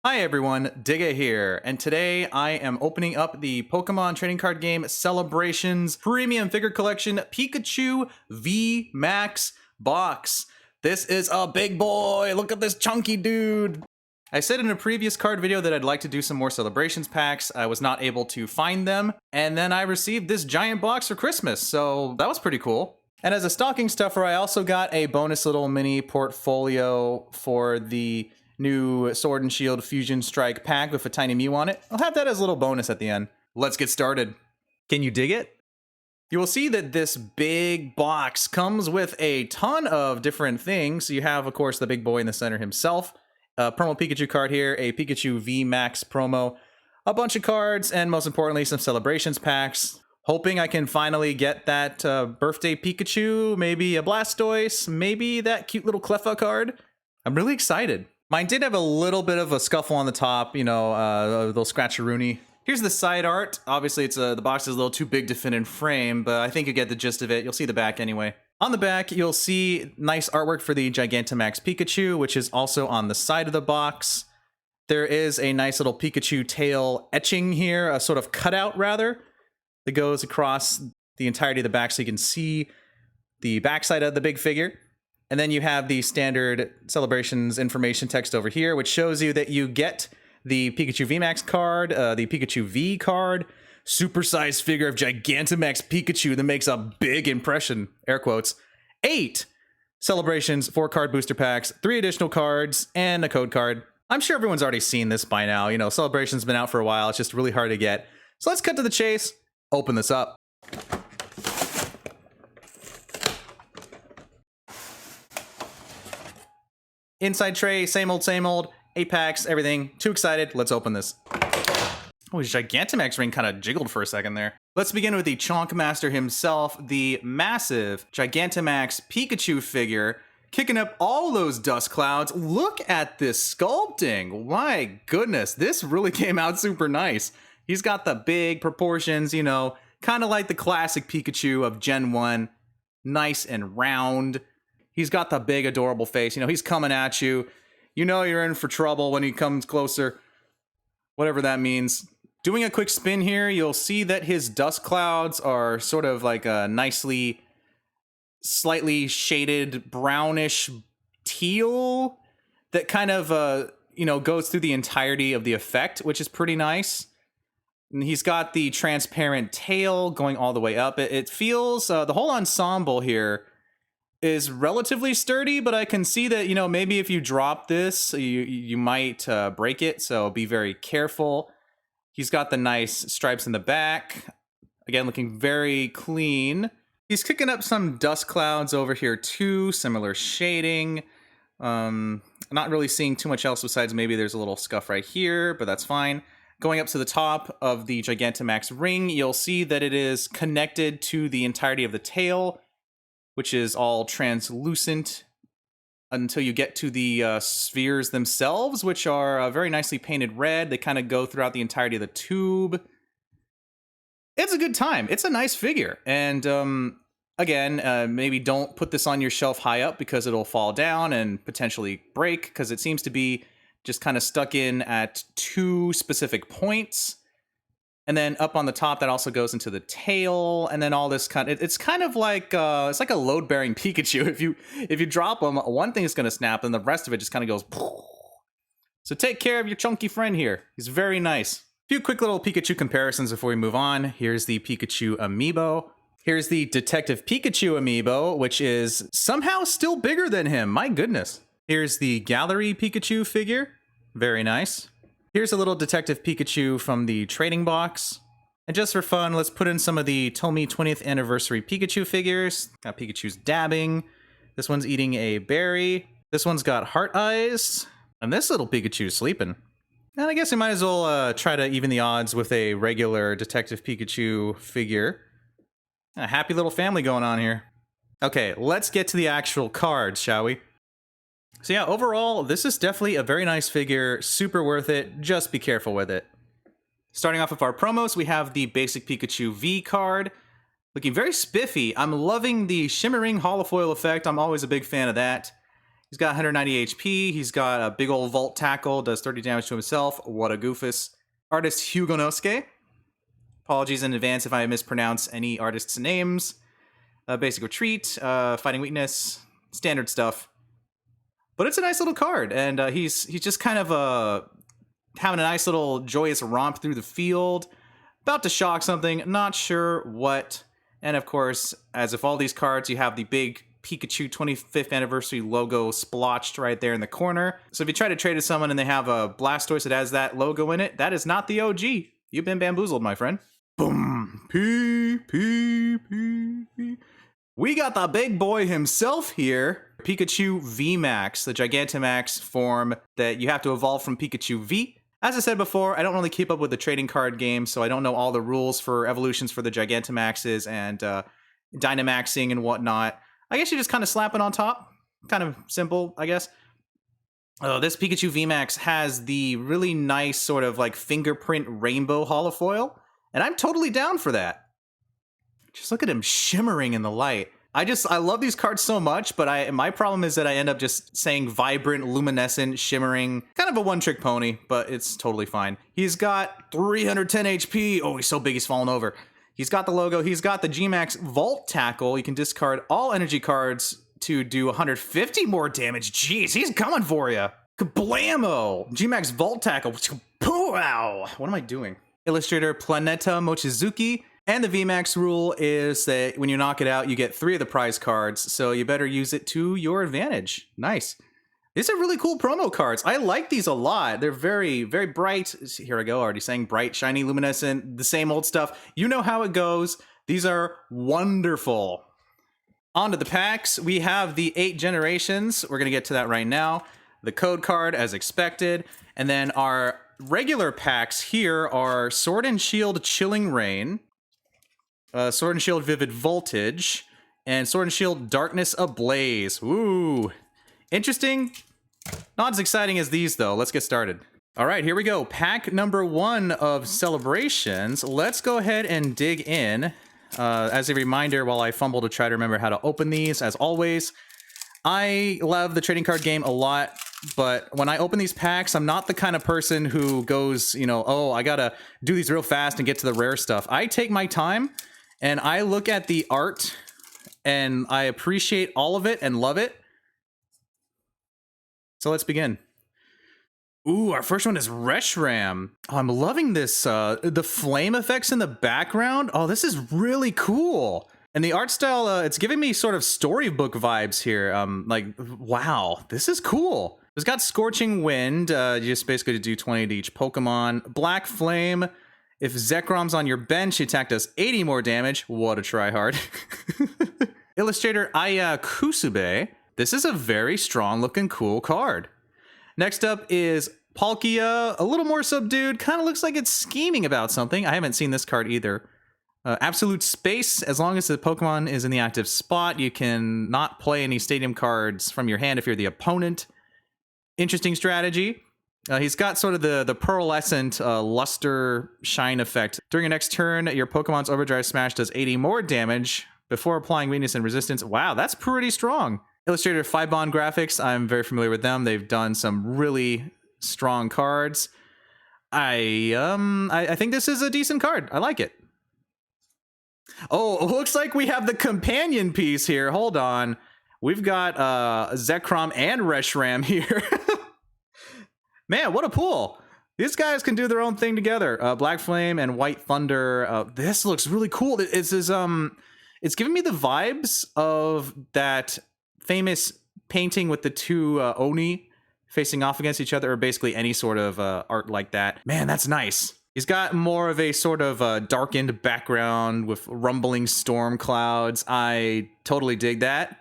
Hi everyone, Digga here, and today I am opening up the Pokemon trading card game Celebrations Premium Figure Collection Pikachu VMAX box. This is a big boy, look at this chunky dude! I said in a previous card video that I'd like to do some more Celebrations packs. I was not able to find them, and then I received this giant box for Christmas, so that was pretty cool. And as a stocking stuffer, I also got a bonus little mini portfolio for the new Sword and Shield Fusion Strike pack with a tiny Mew on it. I'll have that as a little bonus at the end. Let's get started. Can you dig it? You will see that this big box comes with a ton of different things. You have, of course, the big boy in the center himself, a promo Pikachu card here, a Pikachu VMAX promo, a bunch of cards, and most importantly, some Celebrations packs. Hoping I can finally get that Birthday Pikachu, maybe a Blastoise, maybe that cute little Cleffa card. I'm really excited. Mine did have a little bit of a scuffle on the top, you know, a little scratch-a-rooney. Here's the side art. Obviously, the box is a little too big to fit in frame, but I think you get the gist of it. You'll see the back anyway. On the back, you'll see nice artwork for the Gigantamax Pikachu, which is also on the side of the box. There is a nice little Pikachu tail etching here, a sort of cutout, rather, that goes across the entirety of the back so you can see the backside of the big figure. And then you have the standard Celebrations information text over here, which shows you that you get the Pikachu VMAX card, the Pikachu V card, supersized figure of Gigantamax Pikachu that makes a big impression, air quotes, 8 Celebrations 4-card booster packs, 3 additional cards, and a code card. I'm sure everyone's already seen this by now. You know, Celebrations been out for a while. It's just really hard to get. So let's cut to the chase, open this up. Inside tray, same old, 8 packs, everything. Too excited, let's open this. Oh, his Gigantamax ring kind of jiggled for a second there. Let's begin with the Chonk Master himself, the massive Gigantamax Pikachu figure, kicking up all those dust clouds. Look at this sculpting. My goodness, this really came out super nice. He's got the big proportions, you know, kind of like the classic Pikachu of Gen 1. Nice and round. He's got the big, adorable face. You know, he's coming at you. You know you're in for trouble when he comes closer. Whatever that means. Doing a quick spin here, you'll see that his dust clouds are sort of like a nicely, slightly shaded brownish teal that kind of, you know, goes through the entirety of the effect, which is pretty nice. And he's got the transparent tail going all the way up. It feels, the whole ensemble here is relatively sturdy, but I can see that, you know, maybe if you drop this, you might break it, so be very careful. He's got the nice stripes in the back. Again, looking very clean. He's kicking up some dust clouds over here too, similar shading. Not really seeing too much else besides maybe there's a little scuff right here, but that's fine. Going up to the top of the Gigantamax ring, you'll see that it is connected to the entirety of the tail, which is all translucent until you get to the spheres themselves, which are very nicely painted red. They kind of go throughout the entirety of the tube. It's a good time. It's a nice figure. And again, maybe don't put this on your shelf high up because it'll fall down and potentially break, because it seems to be just kind of stuck in at 2 specific points. And then up on the top, that also goes into the tail, and then all this kind of, it's kind of like, it's like a load-bearing Pikachu. If you drop them, one thing is going to snap, and the rest of it just kind of goes, poof. So take care of your chunky friend here. He's very nice. A few quick little Pikachu comparisons before we move on. Here's the Pikachu amiibo. Here's the Detective Pikachu amiibo, which is somehow still bigger than him. My goodness. Here's the Gallery Pikachu figure. Very nice. Here's a little Detective Pikachu from the trading box. And just for fun, let's put in some of the Tomy 20th Anniversary Pikachu figures. Got Pikachu's dabbing. This one's eating a berry. This one's got heart eyes. And this little Pikachu's sleeping. And I guess we might as well try to even the odds with a regular Detective Pikachu figure. A happy little family going on here. Okay, let's get to the actual cards, shall we? So yeah, overall, this is definitely a very nice figure, super worth it, just be careful with it. Starting off with our promos, we have the basic Pikachu V card. Looking very spiffy. I'm loving the shimmering holofoil effect, I'm always a big fan of that. He's got 190 HP. He's got a big old Volt Tackle, does 30 damage to himself. What a goofus. Artist Hugonosuke. Apologies in advance if I mispronounce any artists' names. Basic Retreat, Fighting Weakness, standard stuff. But it's a nice little card, and he's just kind of having a nice little joyous romp through the field. About to shock something, not sure what. And of course, as if all these cards, you have the big Pikachu 25th anniversary logo splotched right there in the corner. So if you try to trade with someone and they have a Blastoise that has that logo in it, that is not the OG. You've been bamboozled, my friend. Boom. P. We got the big boy himself here. Pikachu VMAX, the Gigantamax form that you have to evolve from Pikachu V. As I said before, I don't really keep up with the trading card game, so I don't know all the rules for evolutions for the Gigantamaxes and Dynamaxing and whatnot. I guess you just kind of slap it on top. Kind of simple, I guess. This Pikachu VMAX has the really nice sort of like fingerprint rainbow holofoil, and I'm totally down for that. Just look at him shimmering in the light. I love these cards so much, but my problem is that I end up just saying vibrant, luminescent, shimmering, kind of a one-trick pony, but it's totally fine. He's got 310 HP. Oh, he's so big he's falling over. He's got the logo. He's got the Gmax Volt Tackle. You can discard all energy cards to do 150 more damage. Jeez, he's coming for you. Kablamo! Gmax Volt Tackle. Wow! What am I doing? Illustrator Planeta Mochizuki. And the VMAX rule is that when you knock it out, you get 3 of the prize cards, so you better use it to your advantage. Nice. These are really cool promo cards. I like these a lot. They're very, very bright. Here I go, already saying bright, shiny, luminescent, the same old stuff. You know how it goes. These are wonderful. On to the packs. We have the 8 generations. We're going to get to that right now. The code card, as expected. And then our regular packs here are Sword and Shield Chilling Rain, Sword and Shield Vivid Voltage, and Sword and Shield Darkness Ablaze. Ooh. Interesting. Not as exciting as these, though. Let's get started. All right, here we go. Pack number 1 of Celebrations. Let's go ahead and dig in. As a reminder, while I fumble to try to remember how to open these, as always, I love the trading card game a lot, but when I open these packs, I'm not the kind of person who goes, you know, oh, I gotta do these real fast and get to the rare stuff. I take my time, and I look at the art, and I appreciate all of it and love it. So let's begin. Ooh, our first one is Reshiram. Oh, I'm loving this. The flame effects in the background. Oh, this is really cool. And the art style, it's giving me sort of storybook vibes here. Like, wow, this is cool. It's got Scorching Wind. You just basically do 20 to each Pokemon. Black Flame. If Zekrom's on your bench, attack does 80 more damage. What a tryhard. Illustrator Aya Kusube. This is a very strong looking cool card. Next up is Palkia, a little more subdued. Kind of looks like it's scheming about something. I haven't seen this card either. Absolute Space. As long as the Pokemon is in the active spot, you can not play any stadium cards from your hand if you're the opponent. Interesting strategy. He's got sort of the pearlescent luster shine effect. During your next turn, your Pokemon's Overdrive Smash does 80 more damage before applying weakness and resistance. Wow, that's pretty strong. Illustrator Fibon Graphics, I'm very familiar with them. They've done some really strong cards. I think this is a decent card. I like it. Oh, looks like we have the companion piece here. Hold on. We've got Zekrom and Reshiram here. Man, what a pool. These guys can do their own thing together. Black Flame and White Thunder. This looks really cool. It's giving me the vibes of that famous painting with the 2 Oni facing off against each other, or basically any sort of art like that. Man, that's nice. He's got more of a sort of darkened background with rumbling storm clouds. I totally dig that.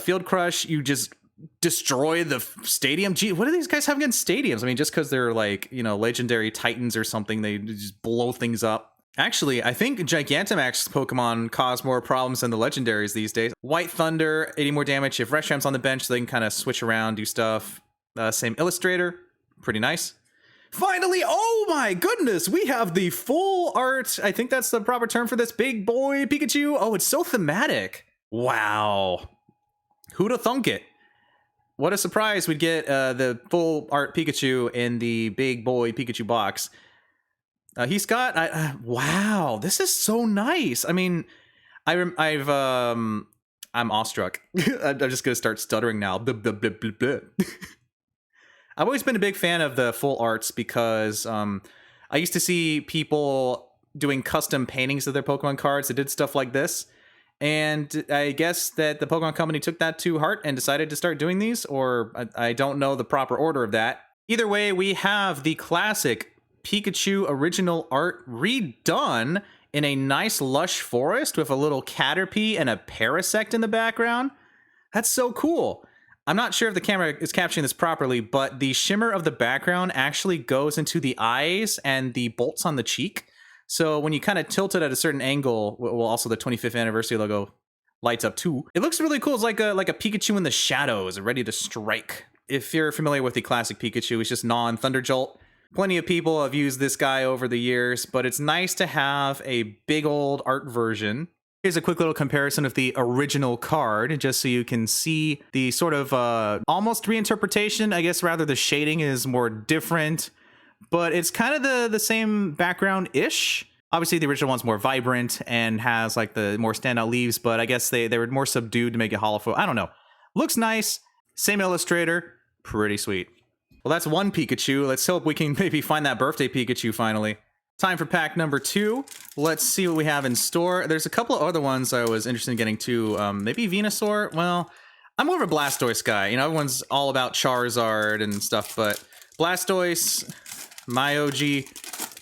Field Crush, you just destroy the stadium. Gee, what do these guys have against stadiums? I mean, just because they're like, you know, legendary titans or something, they just blow things up. Actually, I think Gigantamax Pokemon cause more problems than the legendaries these days. White Thunder, 80 more damage if Reshiram's on the bench, so they can kind of switch around, do stuff. Same illustrator, pretty nice. Finally, oh my goodness, we have the full art. I think that's the proper term for this big boy Pikachu. Oh, it's so thematic. Wow. Who'da thunk it? what a surprise we'd get the full art Pikachu in the big boy Pikachu box. He's got, wow, this is so nice. I mean, I'm awestruck. I'm just gonna start stuttering now. Blah, blah, blah, blah, blah. I've always been a big fan of the full arts because I used to see people doing custom paintings of their Pokemon cards that did stuff like this. And I guess that the Pokemon Company took that to heart and decided to start doing these, or I don't know the proper order of that. Either way, we have the classic Pikachu original art redone in a nice lush forest with a little Caterpie and a Parasect in the background. That's so cool. I'm not sure if the camera is capturing this properly, but the shimmer of the background actually goes into the eyes and the bolts on the cheek. So when you kind of tilt it at a certain angle, well, also the 25th anniversary logo lights up too. It looks really cool. It's like a Pikachu in the shadows, ready to strike. If you're familiar with the classic Pikachu, it's just non-Thunderjolt. Plenty of people have used this guy over the years, but it's nice to have a big old art version. Here's a quick little comparison of the original card, just so you can see the sort of almost reinterpretation. I guess rather the shading is more different, but it's kind of the same background-ish. Obviously, the original one's more vibrant and has like the more standout leaves, but I guess they were more subdued to make it hollow. I don't know. Looks nice. Same illustrator. Pretty sweet. Well, that's one Pikachu. Let's hope we can maybe find that Birthday Pikachu finally. Time for pack number 2. Let's see what we have in store. There's a couple of other ones I was interested in getting too. Maybe Venusaur? Well, I'm more of a Blastoise guy. You know, everyone's all about Charizard and stuff, but Blastoise, my OG,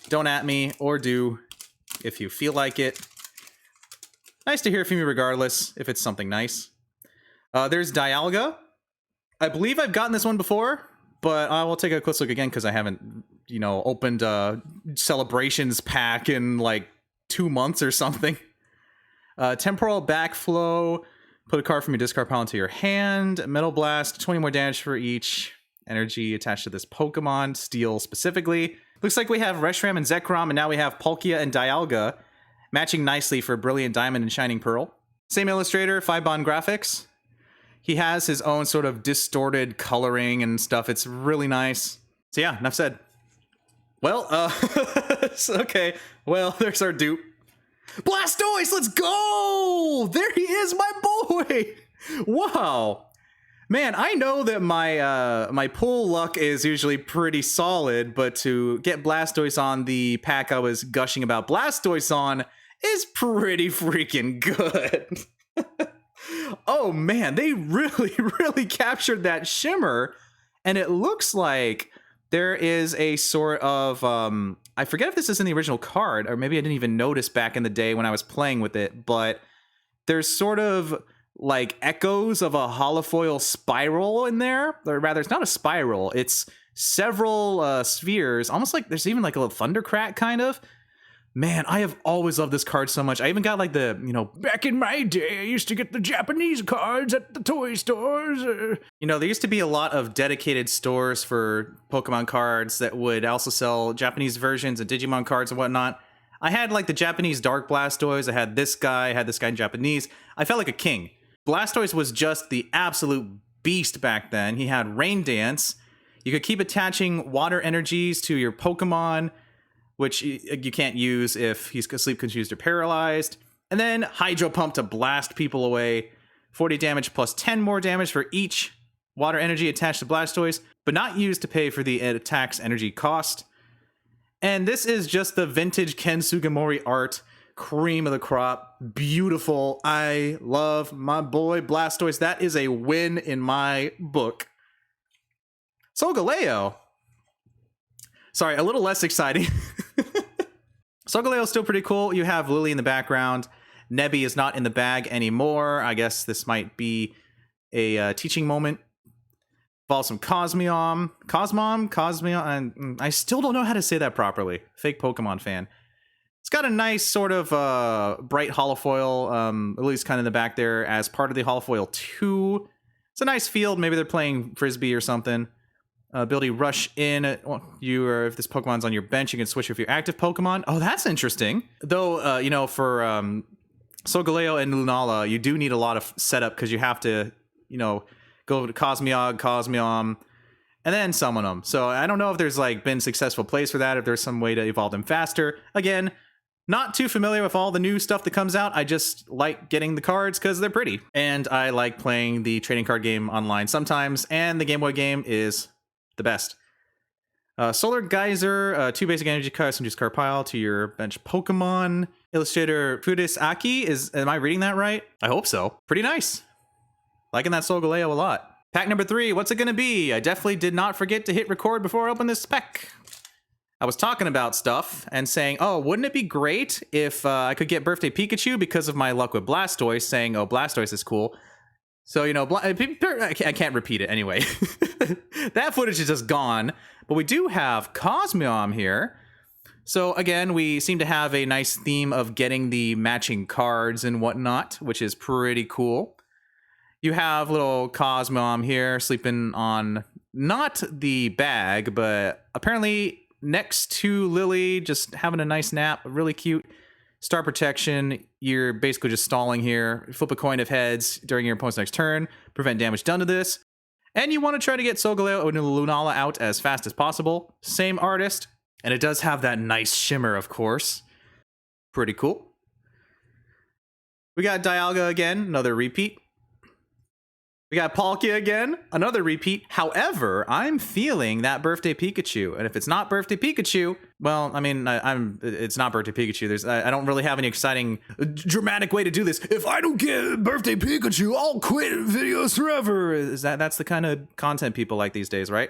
don't at me, or do, if you feel like it. Nice to hear from you regardless, if it's something nice. There's Dialga. I believe I've gotten this one before, but I will take a close look again because I haven't, you know, opened a Celebrations pack in like 2 months or something. Temporal Backflow. Put a card from your discard pile into your hand. Metal Blast, 20 more damage for each energy attached to this Pokemon. Steel specifically. Looks like we have Reshiram and Zekrom, and now we have Palkia and Dialga, matching nicely for Brilliant Diamond and Shining Pearl. Same illustrator, 5-bond graphics. He has his own sort of distorted coloring and stuff. It's really nice. So yeah, enough said. Well, okay. Well, there's our dupe. Blastoise, let's go! There he is, my boy! Wow. Man, I know that my pull luck is usually pretty solid, but to get Blastoise on the pack I was gushing about Blastoise on is pretty freaking good. Oh man, they really captured that shimmer, and it looks like there is a sort of, I forget if this is in the original card, or maybe I didn't even notice back in the day when I was playing with it, but there's sort of like echoes of a holofoil spiral in there, or rather it's not a spiral, it's several spheres, almost like there's even like a little thundercrack kind of. Man, I have always loved this card so much. I even got like the, you know, back in my day, I used to get the Japanese cards at the toy stores. You know, there used to be a lot of dedicated stores for Pokemon cards that would also sell Japanese versions of Digimon cards and whatnot. I had like the Japanese Dark Blastoise. I had this guy in Japanese. I felt like a king. Blastoise was just the absolute beast back then. He had Rain Dance. You could keep attaching water energies to your Pokemon, which you can't use if he's sleep confused or paralyzed. And then Hydro Pump to blast people away. 40 damage plus 10 more damage for each water energy attached to Blastoise, but not used to pay for the attack's energy cost. And this is just the vintage Ken Sugimori art. Cream of the crop. Beautiful. I love my boy Blastoise. That is a win in my book. Solgaleo. Sorry, a little less exciting. Solgaleo is still pretty cool. You have Lily in the background. Nebby is not in the bag anymore. I guess this might be a teaching moment. Follow some Cosmion. I still don't know how to say that properly. Fake Pokemon fan. It's got a nice sort of bright holofoil, Lily's kind of in the back there as part of the holofoil 2. It's a nice field. Maybe they're playing Frisbee or something. Ability Rush In. If this Pokemon's on your bench, you can switch with your active Pokemon. Oh, that's interesting. Though, you know, for Solgaleo and Lunala, you do need a lot of setup because you have to, you know, go to Cosmeog, Cosmeom, and then summon them. So I don't know if there's like been successful plays for that, if there's some way to evolve them faster. Again, not too familiar with all the new stuff that comes out. I just like getting the cards because they're pretty. And I like playing the trading card game online sometimes, and the Game Boy game is the best. Solar Geyser, 2 basic energy cards from your card pile to your bench Pokemon. Illustrator Fudis am I reading that right? I hope so. Pretty nice. Liking that Solgaleo a lot. Pack number 3, what's it gonna be? I definitely did not forget to hit record before I opened this pack. I was talking about stuff and saying, oh, wouldn't it be great if I could get Birthday Pikachu because of my luck with Blastoise, saying, oh, Blastoise is cool. So, you know, I can't repeat it anyway. That footage is just gone. But we do have Cosmeom here. So, again, we seem to have a nice theme of getting the matching cards and whatnot, which is pretty cool. You have little Cosmeom here sleeping on not the bag, but apparently next to Lily, just having a nice nap. Really cute. Star protection. You're basically just stalling here. Flip a coin of heads during your opponent's next turn. Prevent damage done to this. And you want to try to get Solgaleo and Lunala out as fast as possible. Same artist. And it does have that nice shimmer, of course. Pretty cool. We got Dialga again, another repeat. We got Palkia again, another repeat. However, I'm feeling that Birthday Pikachu. And if it's not Birthday Pikachu, well, I mean, it's not Birthday Pikachu. I don't really have any exciting, dramatic way to do this. If I don't get Birthday Pikachu, I'll quit videos forever. That's the kind of content people like these days, right?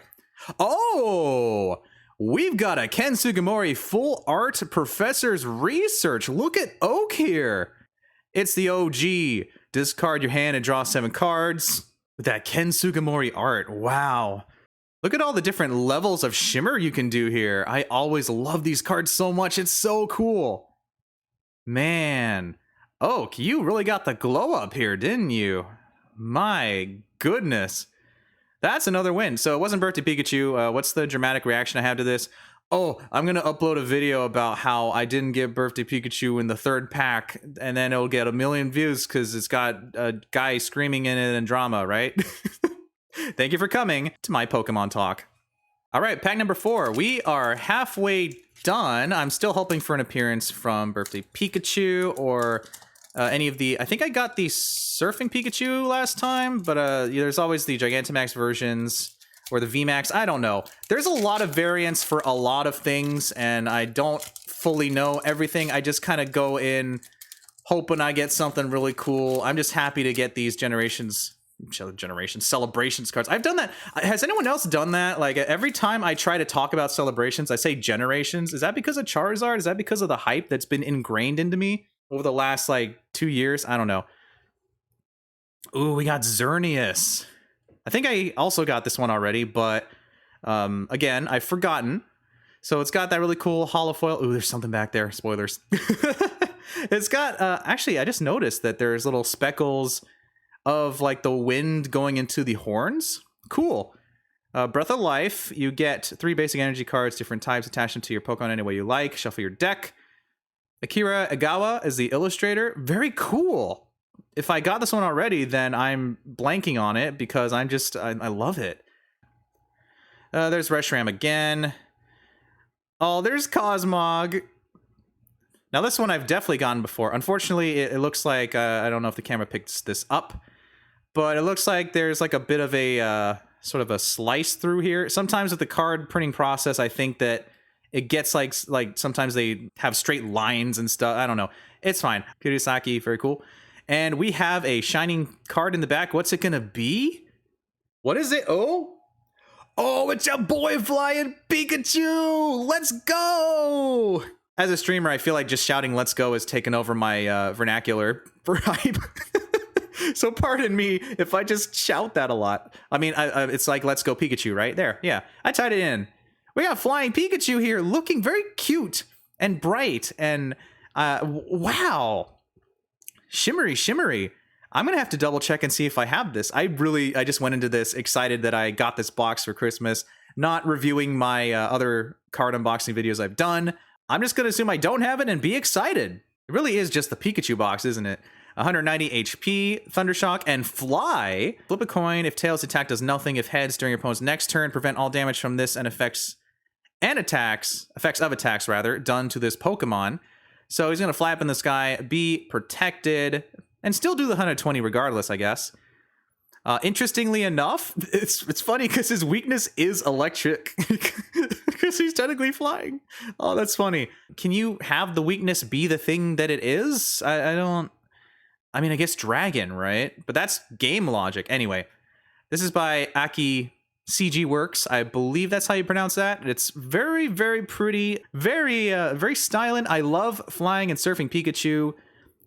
Oh, we've got a Ken Sugimori full art professor's research. Look at Oak here. It's the OG. Discard your hand and draw 7 cards. With that Ken Sugimori art. Wow. Look at all the different levels of shimmer you can do here. I always love these cards so much. It's so cool. Man. Oak, you really got the glow up here, didn't you? My goodness. That's another win. So it wasn't Birthday Pikachu. What's the dramatic reaction I have to this? Oh, I'm going to upload a video about how I didn't get Birthday Pikachu in the 3rd pack, and then it'll get 1 million views because it's got a guy screaming in it and drama, right? Thank you for coming to my Pokemon talk. All right, pack number 4. We are halfway done. I'm still hoping for an appearance from Birthday Pikachu or any of the... I think I got the Surfing Pikachu last time, but there's always the Gigantamax versions... or the VMAX, I don't know. There's a lot of variants for a lot of things, and I don't fully know everything. I just kind of go in hoping I get something really cool. I'm just happy to get these celebrations cards. I've done that. Has anyone else done that? Like, every time I try to talk about celebrations, I say generations. Is that because of Charizard? Is that because of the hype that's been ingrained into me over the last, like, 2 years? I don't know. Ooh, we got Xerneas. I think I also got this one already, but again, I've forgotten. So it's got that really cool holofoil. Ooh, there's something back there. Spoilers. It's got, actually, I just noticed that there's little speckles of like the wind going into the horns. Cool. Breath of Life, you get 3 basic energy cards, different types, attach them to your Pokemon any way you like. Shuffle your deck. Akira Egawa is the illustrator. Very cool. If I got this one already, then I'm blanking on it because I love it. There's Reshiram again. Oh, there's Cosmog. Now, this one I've definitely gotten before. Unfortunately, it looks like, I don't know if the camera picks this up, but it looks like there's like a bit of a sort of a slice through here. Sometimes with the card printing process, I think that it gets like sometimes they have straight lines and stuff. I don't know. It's fine. Kirisaki, very cool. And we have a shining card in the back. What's it gonna be? What is it? Oh, it's your boy flying Pikachu! Let's go! As a streamer, I feel like just shouting "Let's go" has taken over my vernacular for hype. So pardon me if I just shout that a lot. I mean, it's like "Let's go Pikachu," right there. Yeah, I tied it in. We got flying Pikachu here, looking very cute and bright, and wow. Shimmery. I'm gonna have to double check and see if I have this. I just went into this excited that I got this box for Christmas, not reviewing my other card unboxing videos I've done. I'm just gonna assume I don't have it and be excited. It really is just the Pikachu box, isn't it? 190 HP, Thundershock, and Fly. Flip a coin. If tails, attack does nothing. If heads, during your opponent's next turn, prevent all damage from this and effects of attacks rather, done to this Pokemon. So he's going to fly up in the sky, be protected, and still do the 120 regardless, I guess. Interestingly enough, it's funny because his weakness is electric because he's technically flying. Oh, that's funny. Can you have the weakness be the thing that it is? I mean, I guess dragon, right? But that's game logic. Anyway, this is by Aki CG Works. I believe that's how you pronounce that. It's very, very pretty, very styling. I love flying and surfing Pikachu.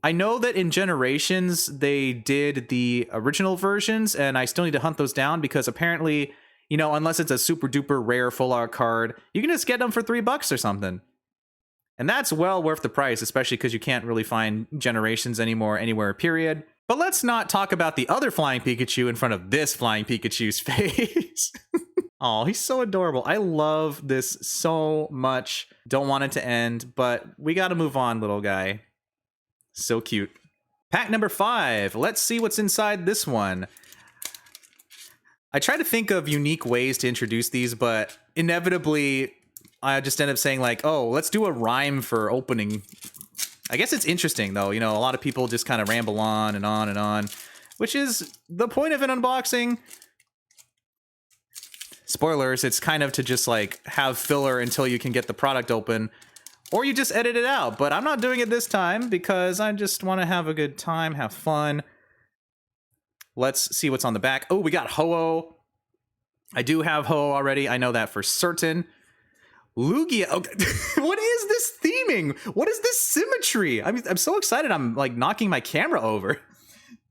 I know that in Generations, they did the original versions, and I still need to hunt those down because apparently, you know, unless it's a super duper rare full art card, you can just get them for $3 or something. And that's well worth the price, especially because you can't really find Generations anymore anywhere, period. But let's not talk about the other flying Pikachu in front of this flying Pikachu's face. Oh, he's so adorable. I love this so much. Don't want it to end, but we got to move on, little guy. So cute. Pack number 5. Let's see what's inside this one. I try to think of unique ways to introduce these, but inevitably I just end up saying like, oh, let's do a rhyme for opening. I guess it's interesting though. You know, a lot of people just kind of ramble on and on and on, which is the point of an unboxing. Spoilers, it's kind of to just like have filler until you can get the product open. Or you just edit it out, but I'm not doing it this time because I just want to have a good time, have fun. Let's see what's on the back. Oh, we got Ho-Oh. I do have Ho-Oh already. I know that for certain. Lugia. Okay. What is this theming? What is this symmetry? I mean, I'm so excited. I'm like knocking my camera over.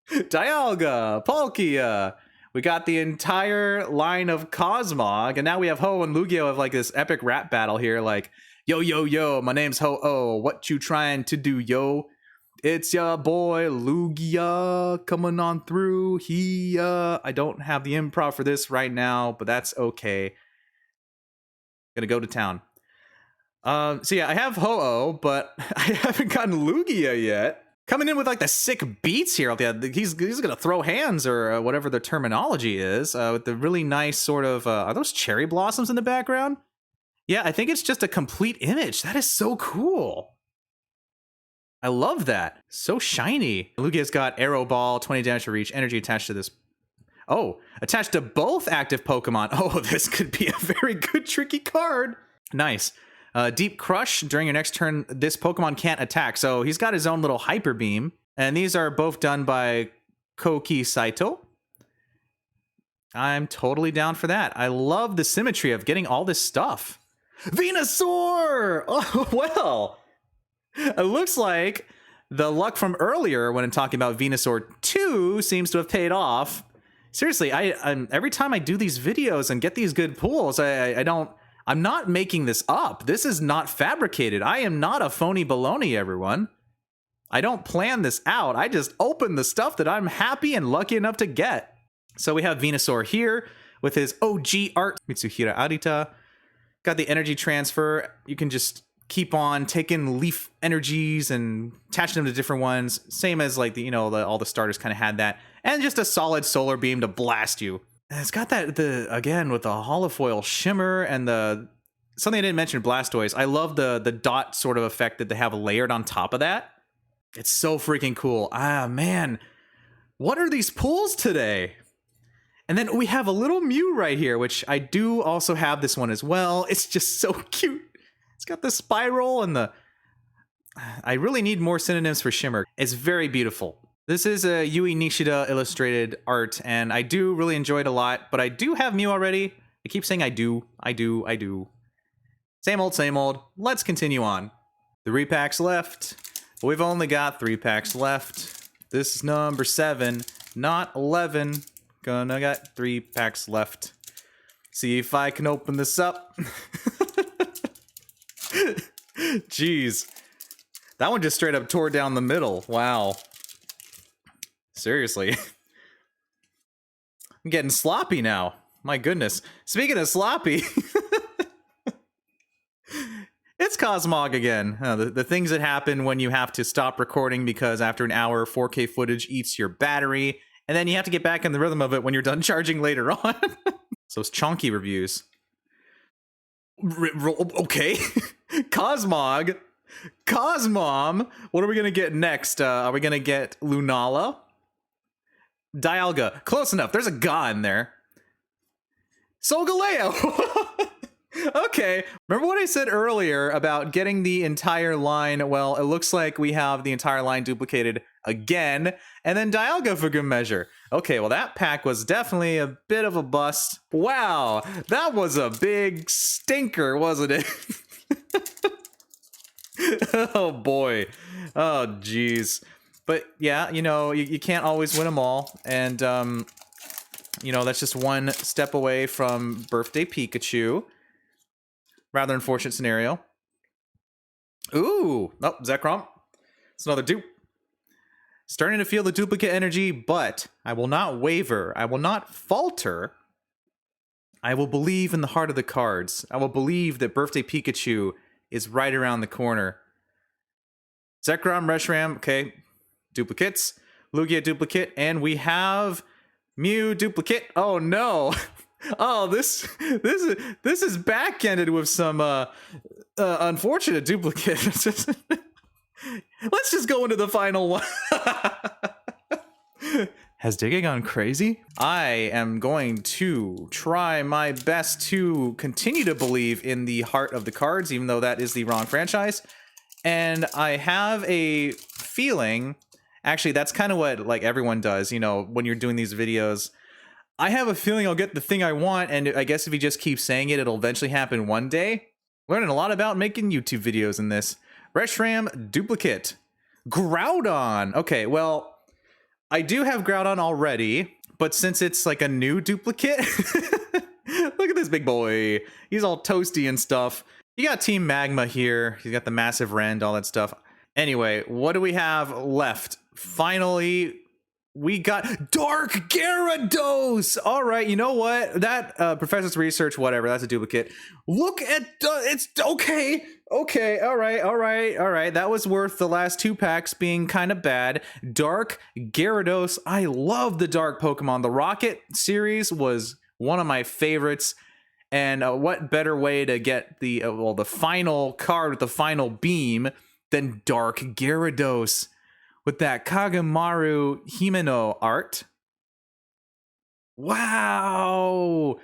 Dialga, Palkia. We got the entire line of Cosmog, and now we have Ho and Lugia of like this epic rap battle here. Like, yo, yo, yo, my name's Ho-Oh. What you trying to do, yo? It's your boy Lugia coming on through here. I don't have the improv for this right now, but that's okay. Gonna go to town. So yeah, I have Ho-Oh, but I haven't gotten Lugia yet. Coming in with like the sick beats here. He's gonna throw hands or whatever the terminology is. With the really nice sort of are those cherry blossoms in the background? Yeah, I think it's just a complete image. That is so cool. I love that. So shiny. Lugia's got Arrow Ball, 20 damage to reach, energy attached to this. Oh, attached to both active Pokemon. Oh, this could be a very good tricky card. Nice. Deep Crush. During your next turn, this Pokemon can't attack. So he's got his own little Hyper Beam. And these are both done by Koki Saito. I'm totally down for that. I love the symmetry of getting all this stuff. Venusaur! Oh, well. It looks like the luck from earlier when I'm talking about Venusaur 2 seems to have paid off. Seriously, I'm every time I do these videos and get these good pulls, I'm not making this up. This is not fabricated. I am not a phony baloney, everyone. I don't plan this out. I just open the stuff that I'm happy and lucky enough to get. So we have Venusaur here with his OG art. Mitsuhira Arita. Got the energy transfer. You can just keep on taking leaf energies and attaching them to different ones. Same as like all the starters kind of had that. And just a solid solar beam to blast you. And it's got that again with the holofoil shimmer and something I didn't mention, Blastoise. I love the dot sort of effect that they have layered on top of that. It's so freaking cool. Ah man, what are these pulls today? And then we have a little Mew right here, which I do also have this one as well. It's just so cute. It's got the spiral and I really need more synonyms for shimmer. It's very beautiful. This is a Yui Nishida illustrated art, and I do really enjoy it a lot, but I do have Mew already. I keep saying I do. Same old. Let's continue on. 3 packs left. We've only got 3 packs left. This is number 7, not 11. Gonna got 3 packs left. See if I can open this up. Jeez. That one just straight up tore down the middle. Wow. Seriously. I'm getting sloppy now. My goodness. Speaking of sloppy. It's It's Cosmog again. The things that happen when you have to stop recording because after an hour, 4K footage eats your battery, and then you have to get back in the rhythm of it when you're done charging later on. So it's chonky reviews. Okay. Cosmog. Cosmom. What are we going to get next? Are we going to get Lunala? Dialga. Close enough. There's a Ga in there. Solgaleo. Okay. Remember what I said earlier about getting the entire line? Well, it looks like we have the entire line duplicated again. And then Dialga for good measure. Okay, well that pack was definitely a bit of a bust. Wow, that was a big stinker, wasn't it? Oh boy. Oh geez. But yeah, you know, you can't always win them all. And, you know, that's just one step away from Birthday Pikachu. Rather unfortunate scenario. Ooh, oh, Zekrom. It's another dupe. Starting to feel the duplicate energy, but I will not waver. I will not falter. I will believe in the heart of the cards. I will believe that Birthday Pikachu is right around the corner. Zekrom, Reshiram, okay. Duplicates. Lugia duplicate, and we have Mew duplicate. Oh no. Oh, this is back-ended with some unfortunate duplicates. Let's just go into the final one. Has Digga gone crazy? I am going to try my best to continue to believe in the heart of the cards, even though that is the wrong franchise. And I have a feeling, actually, that's kind of what like everyone does, you know, when you're doing these videos. I have a feeling I'll get the thing I want, and I guess if you just keep saying it, it'll eventually happen one day. Learning a lot about making YouTube videos in this. Reshiram duplicate. Groudon. Okay, well, I do have Groudon already, but since it's like a new duplicate, look at this big boy. He's all toasty and stuff. You got Team Magma here. He's got the massive rend, all that stuff. Anyway, what do we have left? Finally, we got Dark Gyarados! Alright, you know what? That Professor's Research, whatever, that's a duplicate. Look at, it's, okay, alright. That was worth the last two packs being kind of bad. Dark Gyarados, I love the Dark Pokemon. The Rocket series was one of my favorites. And what better way to get the, well, the final card with the final beam than Dark Gyarados? With that Kagemaru Himeno art. Wow!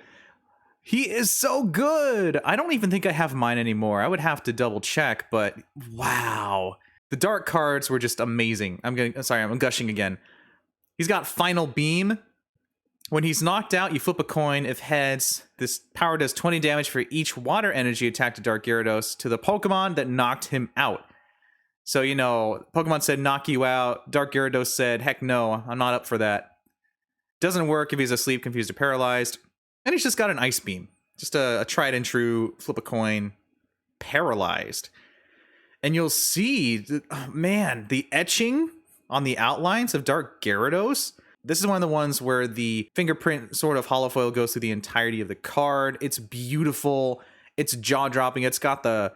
He is so good! I don't even think I have mine anymore. I would have to double check, but wow. The dark cards were just amazing. I'm gushing again. He's got Final Beam. When he's knocked out, you flip a coin. If heads, this power does 20 damage for each water energy attack to Dark Gyarados to the Pokemon that knocked him out. So, you know, Pokemon said, knock you out. Dark Gyarados said, heck no, I'm not up for that. Doesn't work if he's asleep, confused, or paralyzed. And he's just got an Ice Beam. Just a tried and true, flip a coin, paralyzed. And you'll see, oh, man, the etching on the outlines of Dark Gyarados. This is one of the ones where the fingerprint sort of holofoil goes through the entirety of the card. It's beautiful. It's jaw-dropping. It's got the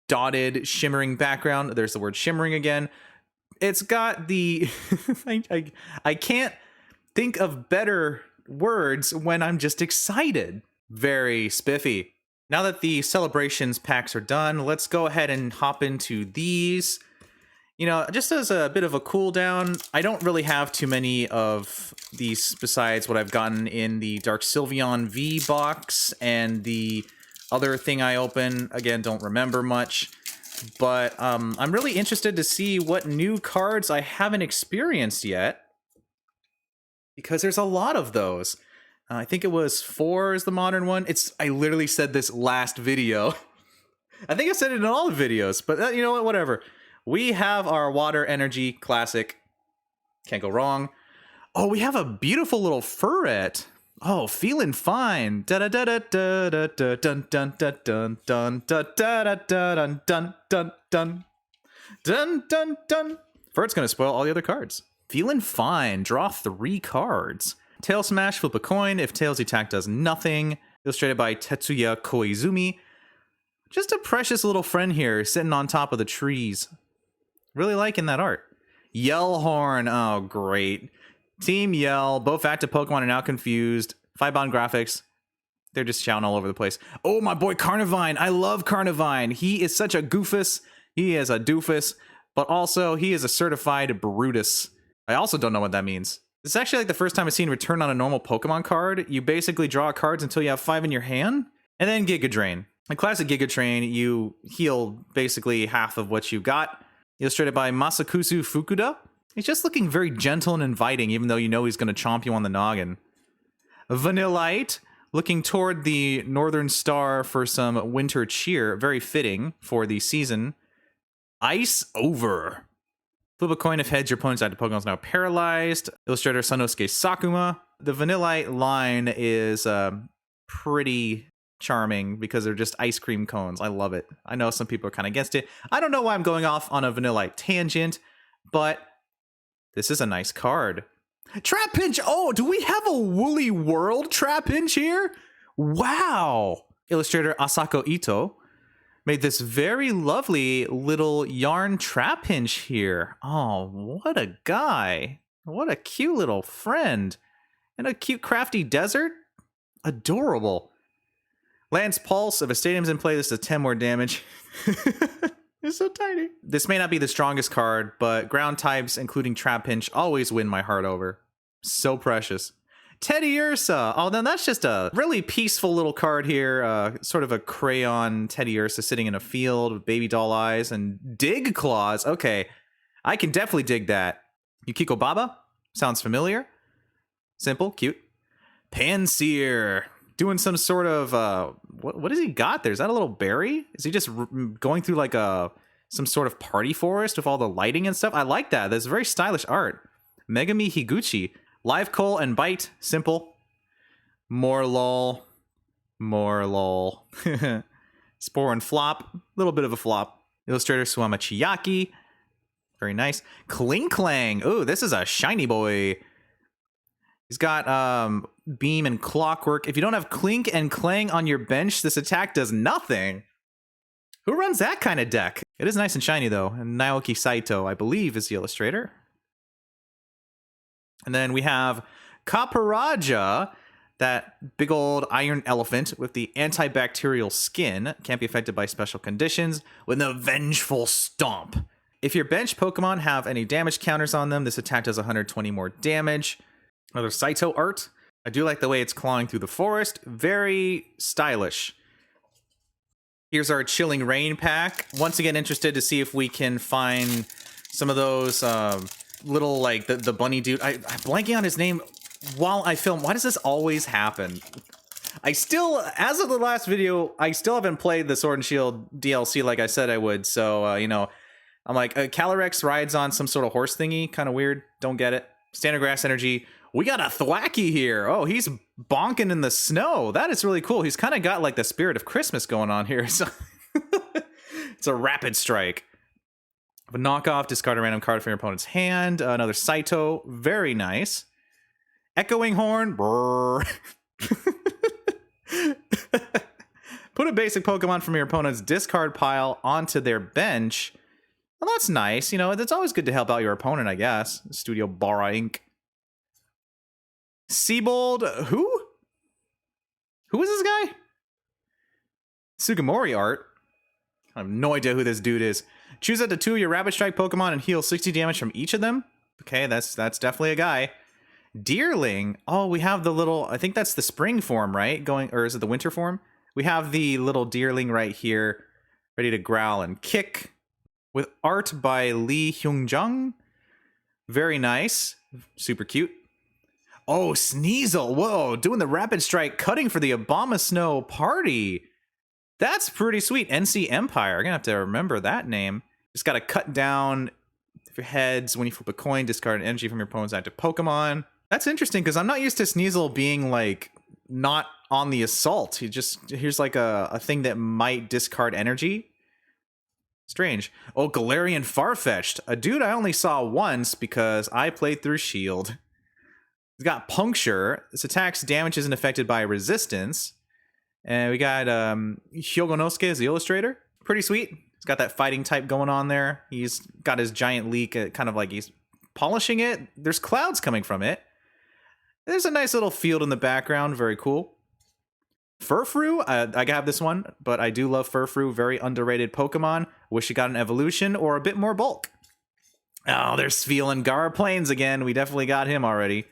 dotted shimmering background. There's the word shimmering again. It's got the I can't think of better words when I'm just excited. Very spiffy. Now that the celebrations packs are done, let's go ahead and hop into these. You know, just as a bit of a cool down, I don't really have too many of these besides what I've gotten in the Dark Sylveon V box and the other thing I open. Again, don't remember much, but I'm really interested to see what new cards I haven't experienced yet, because there's a lot of those. I think it was 4 is the modern one. I literally said this last video. I think I said it in all the videos, but you know what, whatever. We have our Water Energy Classic. Can't go wrong. Oh, we have a beautiful little furret. Oh, feeling fine. Da da da da da da da dun dun dun dun dun da da da dun dun dun dun dun dun dun. Furret's gonna spoil all the other cards. Feeling fine. Draw 3 cards. Tail Smash. Flip a coin. If Tails attack does nothing. Illustrated by Tetsuya Koizumi. Just a precious little friend here sitting on top of the trees. Really liking that art. Yellhorn. Oh, great. Team Yell. Both active Pokemon are now confused. 5-bond graphics. They're just shouting all over the place. Oh, my boy Carnivine. I love Carnivine. He is such a goofus. He is a doofus. But also, he is a certified Brutus. I also don't know what that means. It's actually like the first time I've seen return on a normal Pokemon card. You basically draw cards until you have 5 in your hand. And then Giga Drain. In classic Giga Drain, you heal basically half of what you got. Illustrated by Masakusu Fukuda. He's just looking very gentle and inviting, even though you know he's going to chomp you on the noggin. Vanillite, looking toward the northern star for some winter cheer. Very fitting for the season. Ice Over. Flip a coin if heads, your opponent's active Pokemon is now paralyzed. Illustrator Sanosuke Sakuma. The Vanillite line is pretty charming because they're just ice cream cones. I love it. I know some people are kind of against it. I don't know why I'm going off on a Vanillite tangent, but this is a nice card. Trapinch! Oh, do we have a Woolly World Trapinch here? Wow! Illustrator Asako Ito made this very lovely little yarn Trapinch here. Oh, what a guy. What a cute little friend. And a cute crafty desert. Adorable. Lance Pulse. If a stadium's in play, this is 10 more damage. It's so tiny. This may not be the strongest card, but ground types, including Trapinch, always win my heart over. So precious. Teddy Ursa. Oh, then that's just a really peaceful little card here. Sort of a crayon Teddy Ursa sitting in a field with baby doll eyes and dig claws. Okay, I can definitely dig that. Yukiko Baba. Sounds familiar. Simple, cute. Panseer. Doing some sort of, what has he got there? Is that a little berry? Is he just going through like some sort of party forest with all the lighting and stuff? I like that. That's very stylish art. Megami Higuchi. Live Coal and Bite. Simple. More lol. More lol. Spore and Flop. A little bit of a flop. Illustrator Suama Chiaki. Very nice. Kling Clang. Oh, this is a shiny boy. He's got Beam and Clockwork. If you don't have Clink and Clang on your bench, this attack does nothing. Who runs that kind of deck? It is nice and shiny, though. And Naoki Saito, I believe, is the illustrator. And then we have Kaparaja, that big old iron elephant with the antibacterial skin. Can't be affected by special conditions with a vengeful stomp. If your bench Pokemon have any damage counters on them, this attack does 120 more damage. Another Saito art. I do like the way it's clawing through the forest. Very stylish. Here's our Chilling Rain pack. Once again, interested to see if we can find some of those little, like, the bunny dude. I'm blanking on his name while I film. Why does this always happen? I still, as of the last video, I still haven't played the Sword and Shield DLC like I said I would. So, you know, I'm like, Calyrex rides on some sort of horse thingy. Kind of weird. Don't get it. Standard Grass Energy. We got a Thwacky here. Oh, he's bonking in the snow. That is really cool. He's kind of got like the spirit of Christmas going on here. So it's a Rapid Strike. A knockoff, discard a random card from your opponent's hand. Another Saito. Very nice. Echoing Horn. Brrr. Put a basic Pokemon from your opponent's discard pile onto their bench. Well, that's nice. You know, it's always good to help out your opponent, I guess. Studio Bara Inc. Seabold, who? Who is this guy? Sugimori art. I have no idea who this dude is. Choose up to 2 of your Rapid Strike Pokemon and heal 60 damage from each of them. Okay, that's definitely a guy. Deerling. Oh, we have the little, I think that's the spring form, right? Going, or is it the winter form? We have the little Deerling right here, ready to growl and kick. With art by Lee Hyung-jung. Very nice. Super cute. Oh, Sneasel. Whoa, doing the Rapid Strike, cutting for the Abomasnow party. That's pretty sweet. NC Empire. I'm going to have to remember that name. Just got to cut down your heads. When you flip a coin, discard an energy from your opponent's active Pokemon. That's interesting because I'm not used to Sneasel being like not on the assault. Here's like a thing that might discard energy. Strange. Oh, Galarian Farfetch'd. A dude I only saw once because I played through Shield. He's got Puncture. This attack's damage isn't affected by resistance. And we got Hyogonosuke as the illustrator. Pretty sweet. He's got that fighting type going on there. He's got his giant leek, kind of like he's polishing it. There's clouds coming from it. There's a nice little field in the background. Very cool. Furfrou, I have this one, but I do love Furfrou. Very underrated Pokemon. Wish he got an evolution or a bit more bulk. Oh, there's Sfeel and Garaplanes again. We definitely got him already.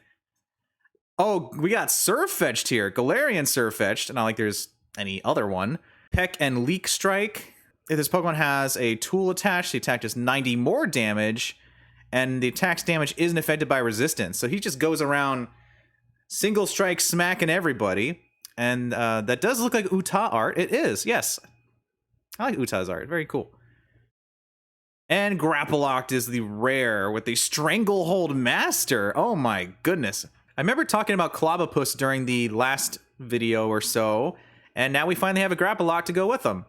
Oh, we got Surfetched here. Galarian Surfetched. Not like there's any other one. Peck and Leak Strike. If this Pokemon has a tool attached, the attack does 90 more damage, and the attack's damage isn't affected by resistance. So he just goes around single strike smacking everybody. And that does look like Uta art. It is, yes. I like Uta's art. Very cool. And Grapploct is the rare with the Stranglehold Master. Oh my goodness. I remember talking about Clobopus during the last video or so, and now we finally have a Grapploct to go with them.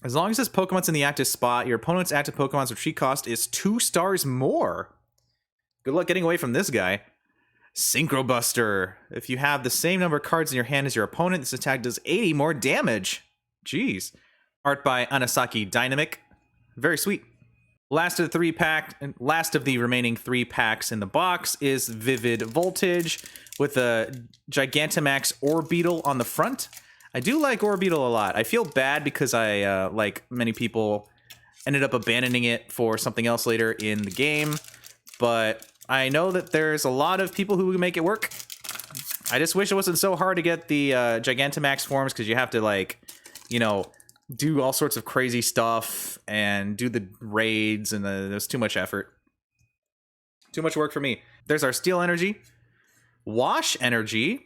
As long as this Pokemon's in the active spot, your opponent's active Pokemon's retreat cost is 2 stars more. Good luck getting away from this guy. Synchrobuster. If you have the same number of cards in your hand as your opponent, this attack does 80 more damage. Jeez. Art by Anasaki Dynamic. Very sweet. Last of the remaining 3 packs in the box is Vivid Voltage with a Gigantamax Orbeetle on the front. I do like Orbeetle a lot. I feel bad because I, like many people, ended up abandoning it for something else later in the game. But I know that there's a lot of people who make it work. I just wish it wasn't so hard to get the Gigantamax forms, because you have to, like, you know, do all sorts of crazy stuff and do the raids, and there's too much effort. Too much work for me. There's our Steel Energy. Wash Energy.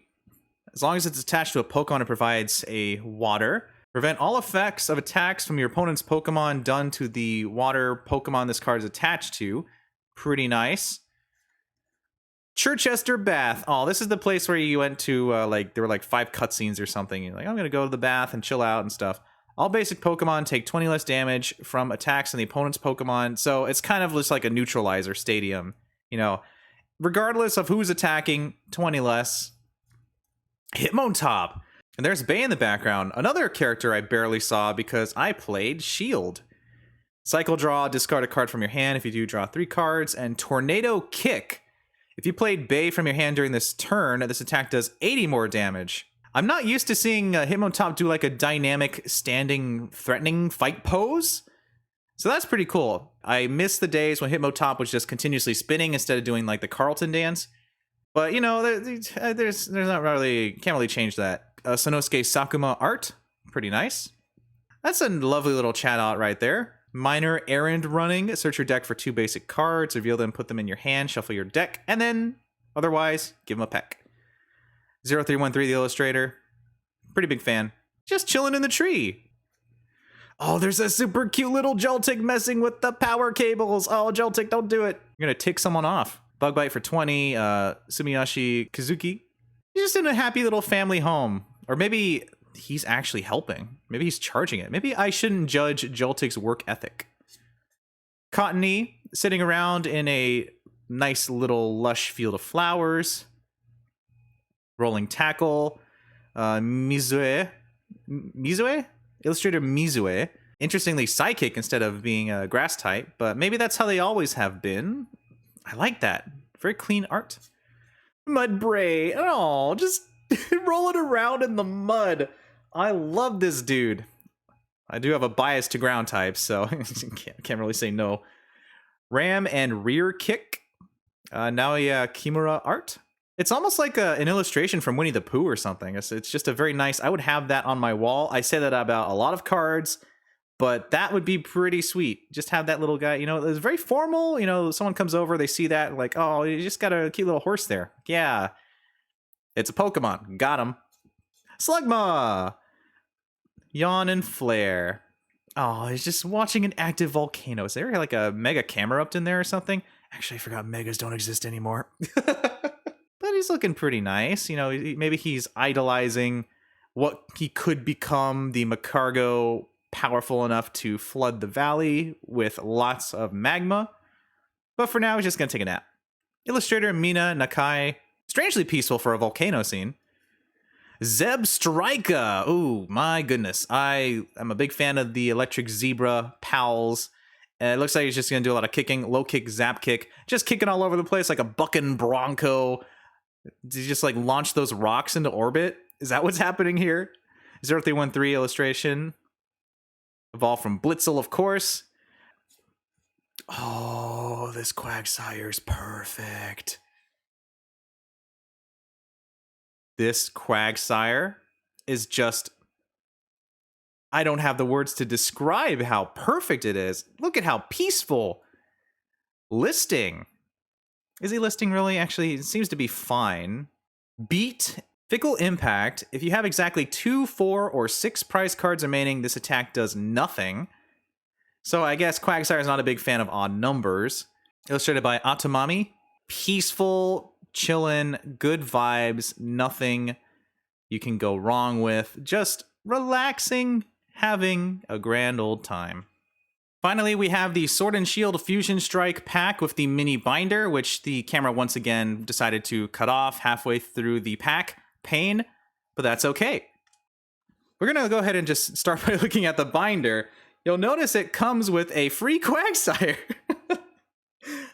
As long as it's attached to a Pokemon, it provides a water. Prevent all effects of attacks from your opponent's Pokemon done to the water Pokemon this card is attached to. Pretty nice. Chichester Bath. Oh, this is the place where you went to, like, there were like 5 cutscenes or something. You're like, I'm going to go to the bath and chill out and stuff. All basic Pokemon take 20 less damage from attacks on the opponent's Pokemon. So it's kind of just like a neutralizer stadium. You know, regardless of who's attacking, 20 less. Hitmontop. And there's Bay in the background. Another character I barely saw because I played Shield. Cycle Draw, discard a card from your hand. If you do, draw 3 cards. And Tornado Kick. If you played Bay from your hand during this turn, this attack does 80 more damage. I'm not used to seeing Hitmontop do like a dynamic, standing, threatening fight pose. So that's pretty cool. I miss the days when Hitmontop was just continuously spinning instead of doing like the Carlton dance. But, you know, there's not really, can't really change that. Sonosuke Sakuma art, pretty nice. That's a lovely little chat out right there. Minor errand running. Search your deck for 2 basic cards, reveal them, put them in your hand, shuffle your deck, and then otherwise give them a peck. 0313, the illustrator. Pretty big fan. Just chilling in the tree. Oh, there's a super cute little Joltik messing with the power cables. Oh, Joltik, don't do it. You're going to tick someone off. Bug Bite for 20. Sumiyoshi Kazuki. He's just in a happy little family home. Or maybe he's actually helping. Maybe he's charging it. Maybe I shouldn't judge Joltik's work ethic. Cottony, sitting around in a nice little lush field of flowers. Rolling Tackle. Mizue? Illustrator Mizue. Interestingly, Psychic instead of being a grass type, but maybe that's how they always have been. I like that. Very clean art. Mudbray. Oh, just rolling around in the mud. I love this dude. I do have a bias to ground types, so can't really say no. Ram and Rear Kick. Naoya Kimura art. It's almost like an illustration from Winnie the Pooh or something. It's just a very nice... I would have that on my wall. I say that about a lot of cards, but that would be pretty sweet. Just have that little guy. You know, it's very formal. You know, someone comes over, they see that, like, oh, you just got a cute little horse there. Yeah. It's a Pokemon. Got him. Slugma! Yawn and Flare. Oh, he's just watching an active volcano. Is there like a mega camera up in there or something? Actually, I forgot megas don't exist anymore. But he's looking pretty nice. You know, maybe he's idolizing what he could become, the Macargo powerful enough to flood the valley with lots of magma. But for now, he's just going to take a nap. Illustrator Mina Nakai. Strangely peaceful for a volcano scene. Zebstrika. Ooh, my goodness. I am a big fan of the electric zebra pals. It looks like he's just going to do a lot of kicking. Low kick, zap kick. Just kicking all over the place like a bucking bronco. Did he just like launch those rocks into orbit? Is that what's happening here? 0313 illustration. Evolved from Blitzel, of course. Oh, this Quagsire's perfect. This Quagsire is just... I don't have the words to describe how perfect it is. Look at how peaceful. Listing. Is he listing really? Actually, it seems to be fine. Beat. Fickle Impact. If you have exactly 2, 4, or 6 prize cards remaining, this attack does nothing. So I guess Quagsire is not a big fan of odd numbers. Illustrated by Atomami. Peaceful, chillin', good vibes, nothing you can go wrong with. Just relaxing, having a grand old time. Finally, we have the Sword and Shield Fusion Strike pack with the mini binder, which the camera once again decided to cut off halfway through the pack. Pain, but that's okay. We're going to go ahead and just start by looking at the binder. You'll notice it comes with a free Quagsire.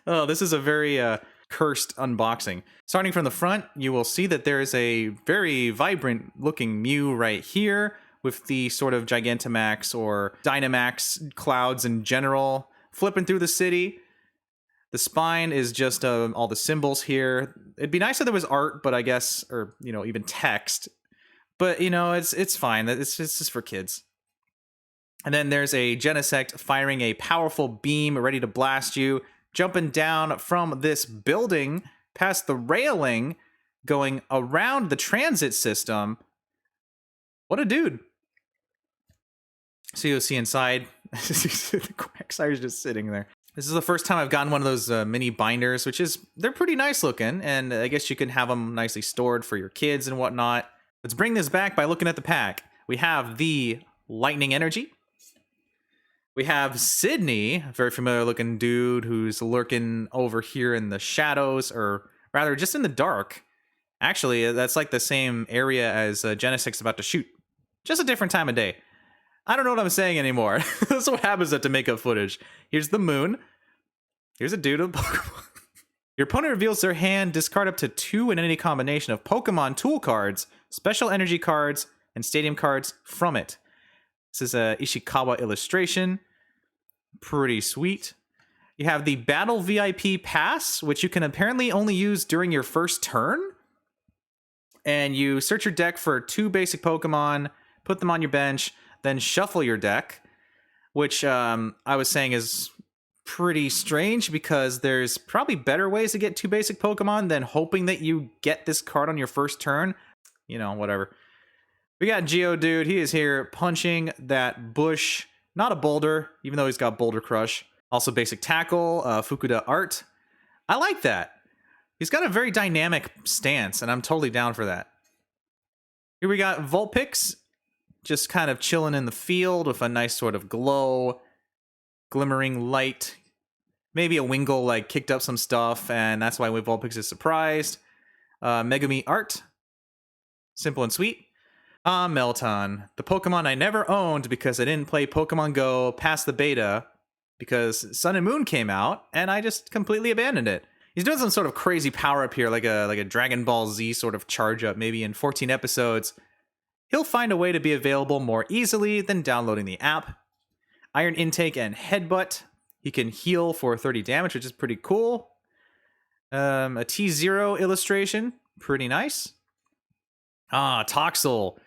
Oh, this is a very cursed unboxing. Starting from the front, you will see that there is a very vibrant looking Mew right here with the sort of Gigantamax or Dynamax clouds in general flipping through the city. The spine is just all the symbols here. It'd be nice if there was art, but I guess, or, you know, even text. But, you know, it's fine. It's just for kids. And then there's a Genesect firing a powerful beam ready to blast you, jumping down from this building past the railing, going around the transit system. What a dude. So you'll see inside, the Quagsire's just sitting there. This is the first time I've gotten one of those mini binders, which is, they're pretty nice looking, and I guess you can have them nicely stored for your kids and whatnot. Let's bring this back by looking at the pack. We have the Lightning Energy. We have Sydney, a very familiar looking dude who's lurking over here in the shadows, or rather just in the dark. Actually, that's like the same area as Genesect's about to shoot. Just a different time of day. I don't know what I'm saying anymore. That's what happens to make up footage. Here's the moon. Here's a dude with Pokemon. Your opponent reveals their hand, discard up to 2 in any combination of Pokemon tool cards, special energy cards, and stadium cards from it. This is a Ishikawa illustration. Pretty sweet. You have the Battle VIP Pass, which you can apparently only use during your first turn. And you search your deck for 2 basic Pokemon, put them on your bench, then shuffle your deck, which I was saying is pretty strange because there's probably better ways to get 2 basic Pokemon than hoping that you get this card on your first turn. You know, whatever. We got Geodude. He is here punching that bush. Not a boulder, even though he's got Boulder Crush. Also basic tackle, Fukuda art. I like that. He's got a very dynamic stance, and I'm totally down for that. Here we got Vulpix. Just kind of chilling in the field with a nice sort of glow, glimmering light. Maybe a Wingull like kicked up some stuff, and that's why Vulpix is surprised. Megami art. Simple and sweet. Melton. The Pokemon I never owned because I didn't play Pokemon Go past the beta because Sun and Moon came out, and I just completely abandoned it. He's doing some sort of crazy power-up here, like a Dragon Ball Z sort of charge-up, maybe in 14 episodes. He'll find a way to be available more easily than downloading the app. Iron Intake and Headbutt. He can heal for 30 damage, which is pretty cool. A T0 illustration. Pretty nice. Toxel.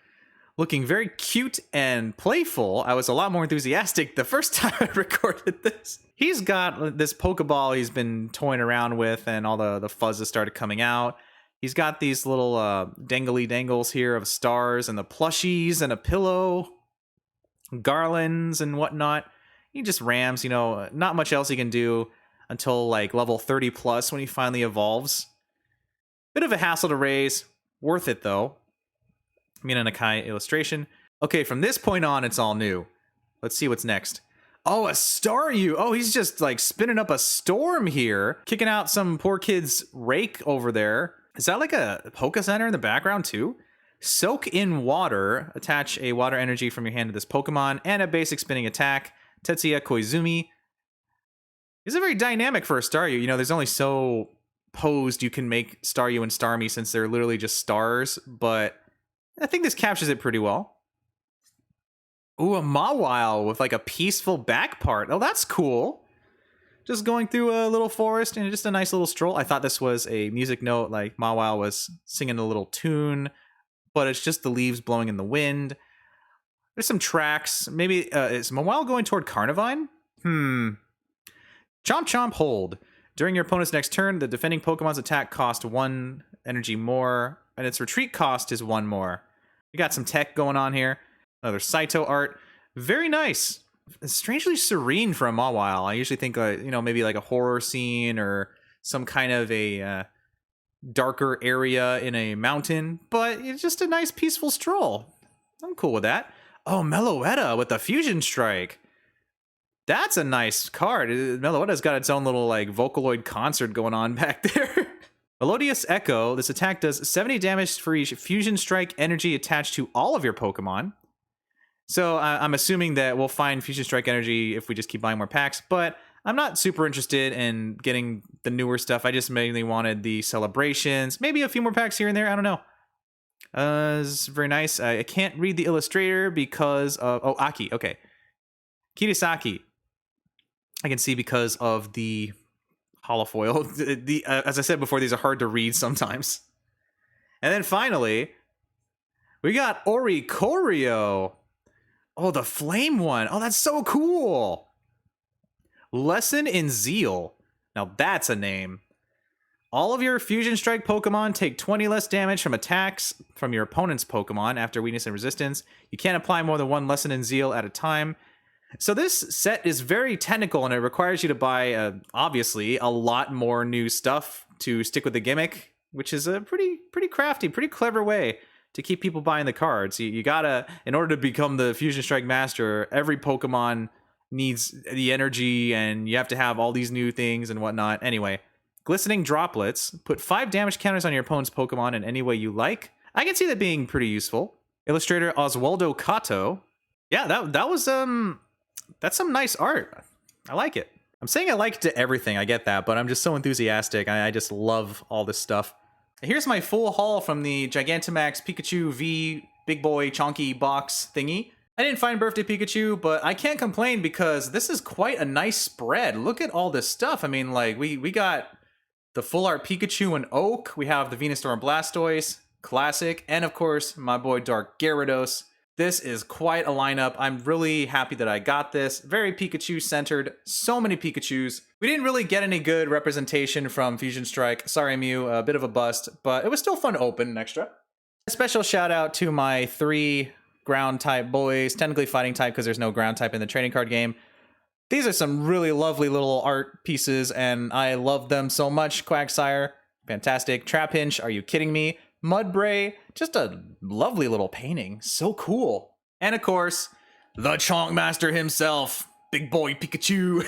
Looking very cute and playful. I was a lot more enthusiastic the first time I recorded this. He's got this Pokeball he's been toying around with, and all the fuzz has started coming out. He's got these little dangly dangles here of stars and the plushies and a pillow, garlands and whatnot. He just rams, you know, not much else he can do until like level 30 plus when he finally evolves. Bit of a hassle to raise. Worth it though. Mina Nakai illustration. Okay, from this point on, it's all new. Let's see what's next. Oh, a Staryu. Oh, he's just like spinning up a storm here. Kicking out some poor kid's rake over there. Is that like a Poké Center in the background too? Soak in water. Attach a water energy from your hand to this Pokemon and a basic spinning attack. Tetsuya Koizumi. It's very dynamic for a Staryu. You know, there's only so posed you can make Staryu and Starmie since they're literally just stars, but I think this captures it pretty well. Ooh, a Mawile with like a peaceful back part. Oh, that's cool. Just going through a little forest and just a nice little stroll. I thought this was a music note, like Mawile was singing a little tune, but it's just the leaves blowing in the wind. There's some tracks. Maybe is Mawile going toward Carnivine? Chomp Chomp Hold. During your opponent's next turn, the defending Pokemon's attack cost 1 energy more, and its retreat cost is 1 more. We got some tech going on here. Another Saito art. Very nice. It's strangely serene for a Mawile. I usually think, maybe like a horror scene or some kind of a darker area in a mountain, but it's just a nice peaceful stroll. I'm cool with that. Oh, Meloetta with the Fusion Strike. That's a nice card. Meloetta's got its own little like Vocaloid concert going on back there. Melodious Echo. This attack does 70 damage for each Fusion Strike energy attached to all of your Pokemon. So I'm assuming that we'll find Fusion Strike energy if we just keep buying more packs, but I'm not super interested in getting the newer stuff. I just mainly wanted the celebrations, maybe a few more packs here and there. I don't know. It's very nice. I can't read the illustrator because of... Aki. Okay. Kirisaki. I can see because of the holofoil. As I said before, these are hard to read sometimes. And then finally, we got Oricorio. Oh, the flame one. Oh, that's so cool. Lesson in Zeal. Now that's a name. All of your Fusion Strike Pokemon take 20 less damage from attacks from your opponent's Pokemon after weakness and resistance. You can't apply more than 1 Lesson in Zeal at a time. So this set is very technical, and it requires you to buy, obviously, a lot more new stuff to stick with the gimmick, which is a pretty crafty, pretty clever way to keep people buying the cards. You gotta, in order to become the Fusion Strike Master, every Pokemon needs the energy, and you have to have all these new things and whatnot. Anyway, Glistening Droplets. Put 5 damage counters on your opponent's Pokemon in any way you like. I can see that being pretty useful. Illustrator Oswaldo Kato. Yeah, that was, that's some nice art. I like it. I'm saying I like to everything, I get that, but I'm just so enthusiastic. I just love all this stuff. Here's my full haul from the Gigantamax Pikachu V Big Boy Chonky box thingy. I didn't find Birthday Pikachu, but I can't complain because this is quite a nice spread. Look at all this stuff. I mean, like, we got the full art Pikachu and Oak. We have the Venusaur and Blastoise, classic, and of course, my boy Dark Gyarados. This is quite a lineup. I'm really happy that I got this. Very Pikachu-centered. So many Pikachus. We didn't really get any good representation from Fusion Strike. Sorry, Mew, a bit of a bust, but it was still fun to open an extra. A special shout out to my 3 ground-type boys. Technically fighting type because there's no ground type in the trading card game. These are some really lovely little art pieces, and I love them so much. Quagsire, fantastic. Trapinch, are you kidding me? Mudbray, just a lovely little painting. So cool. And of course, the Chonk Master himself, Big Boy Pikachu.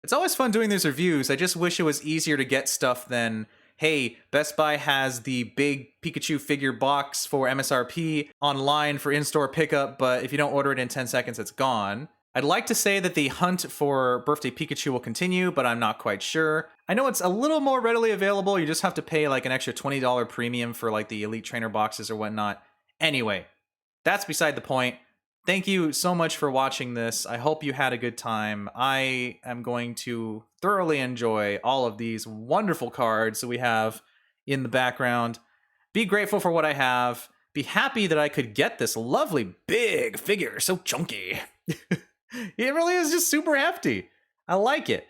It's always fun doing these reviews. I just wish it was easier to get stuff than, hey, Best Buy has the big Pikachu figure box for MSRP online for in-store pickup, but if you don't order it in 10 seconds, it's gone. I'd like to say that the hunt for Birthday Pikachu will continue, but I'm not quite sure. I know it's a little more readily available. You just have to pay like an extra $20 premium for like the Elite Trainer boxes or whatnot. Anyway, that's beside the point. Thank you so much for watching this. I hope you had a good time. I am going to thoroughly enjoy all of these wonderful cards that we have in the background. Be grateful for what I have. Be happy that I could get this lovely big figure, so chunky. It really is just super hefty. I like it.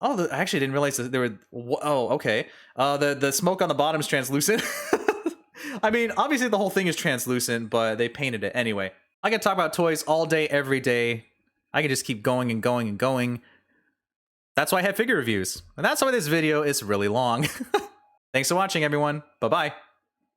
Oh, I actually didn't realize that there were... Oh, okay. The smoke on the bottom is translucent. I mean, obviously the whole thing is translucent, but they painted it anyway. I can talk about toys all day, every day. I can just keep going and going and going. That's why I have figure reviews. And that's why this video is really long. Thanks for watching, everyone. Bye-bye.